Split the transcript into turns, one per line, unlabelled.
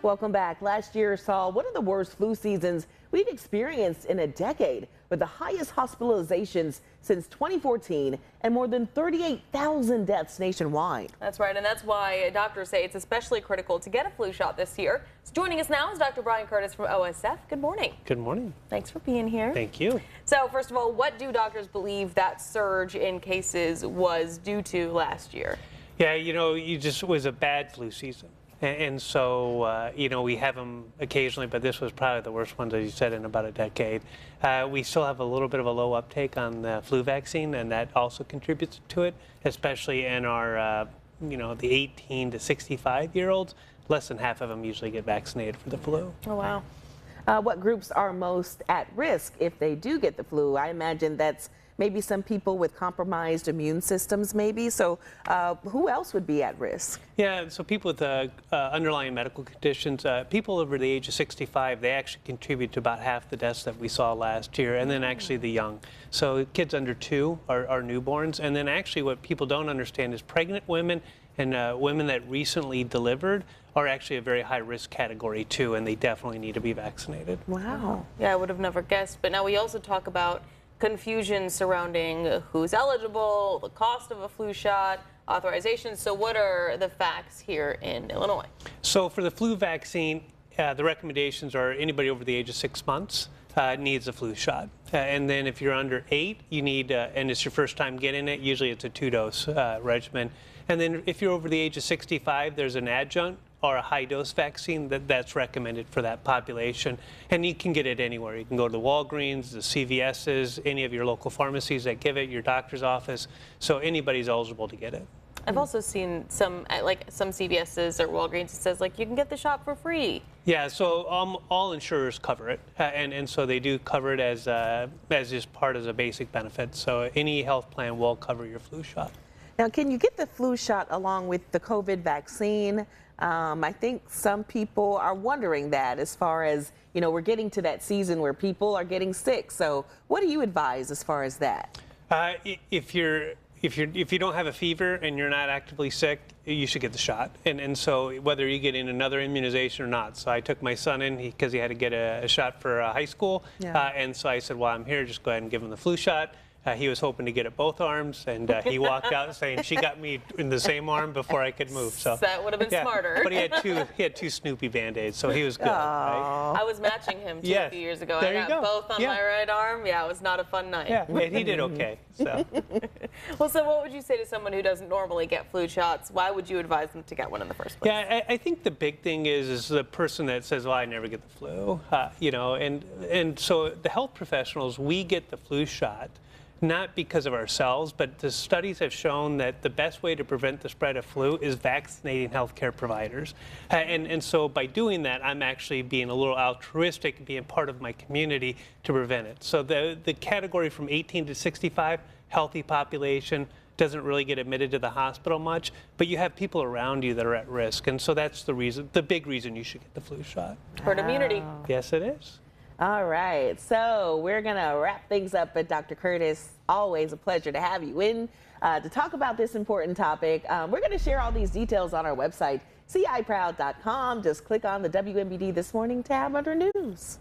Welcome back. Last year saw one of the worst flu seasons we've experienced in a decade, with the highest hospitalizations since 2014 and more than 38,000 deaths nationwide.
That's right, and that's why doctors say it's especially critical to get a flu shot this year. So joining us now is Dr. Brian Curtis from OSF. Good morning.
Good morning.
Thanks for being here.
Thank you.
So first of all, what do doctors believe that surge in cases was due to last year?
Yeah, it was a bad flu season. And so, we have them occasionally, but this was probably the worst one, as you said, in about a decade. We still have a little bit of a low uptake on the flu vaccine, and that also contributes to it, especially in our, the 18 to 65-year-olds. Less than half of them usually get vaccinated for the flu.
Oh, wow.
What groups are most at risk if they do get the flu? I imagine that's maybe some people with compromised immune systems, maybe. So who else would be at risk?
Yeah, so people with underlying medical conditions, people over the age of 65, they actually contribute to about half the deaths that we saw last year, and then actually the young. So kids under 2 are newborns, and then actually what people don't understand is pregnant women and women that recently delivered are actually a very high risk category too, and they definitely need to be vaccinated.
Wow.
Yeah, I would have never guessed. But now we also talk about confusion surrounding who's eligible, the cost of a flu shot, authorization. So what are the facts here in Illinois?
So for the flu vaccine, the recommendations are anybody over the age of 6 months needs a flu shot. And then if you're under 8, you need, and it's your first time getting it, usually it's a 2-dose regimen. And then if you're over the age of 65, there's an adjunct or a high-dose vaccine that's recommended for that population. And you can get it anywhere. You can go to the Walgreens, the CVS's, any of your local pharmacies that give it, your doctor's office. So anybody's eligible to get it.
I've also seen some CVS's or Walgreens, it says you can get the shot for free.
Yeah, so all insurers cover it, and so they do cover it as just part of a basic benefit. So any health plan will cover your flu shot.
Now, can you get the flu shot along with the COVID vaccine? I think some people are wondering that, as far as, we're getting to that season where people are getting sick. So what do you advise as far as that?
If you don't have a fever and you're not actively sick, you should get the shot. And so whether you get in another immunization or not. So I took my son in because he had to get a shot for high school. Yeah. And so I said, well, I'm here, just go ahead and give him the flu shot. He was hoping to get it both arms, and he walked out saying, she got me in the same arm before I could move. So
that would have been smarter.
But he had two Snoopy Band-Aids, so he was good. Right?
I was matching him too a few years ago.
There
I got both on my right arm. Yeah, it was not a fun night.
Yeah, and he did okay. So.
Well, so what would you say to someone who doesn't normally get flu shots? Why would you advise them to get one in the first place?
Yeah, I think the big thing is the person that says, well, I never get the flu, and so the health professionals, we get the flu shot not because of ourselves, but the studies have shown that the best way to prevent the spread of flu is vaccinating healthcare providers. And so by doing that, I'm actually being a little altruistic and being part of my community to prevent it. So the category from 18 to 65, healthy population, doesn't really get admitted to the hospital much, but you have people around you that are at risk. And so that's the reason, the big reason you should get the flu shot.
Herd immunity.
Yes, it is.
All right, so we're going to wrap things up. But Dr. Curtis, always a pleasure to have you in to talk about this important topic. We're going to share all these details on our website, ciproud.com. Just click on the WMBD This Morning tab under News.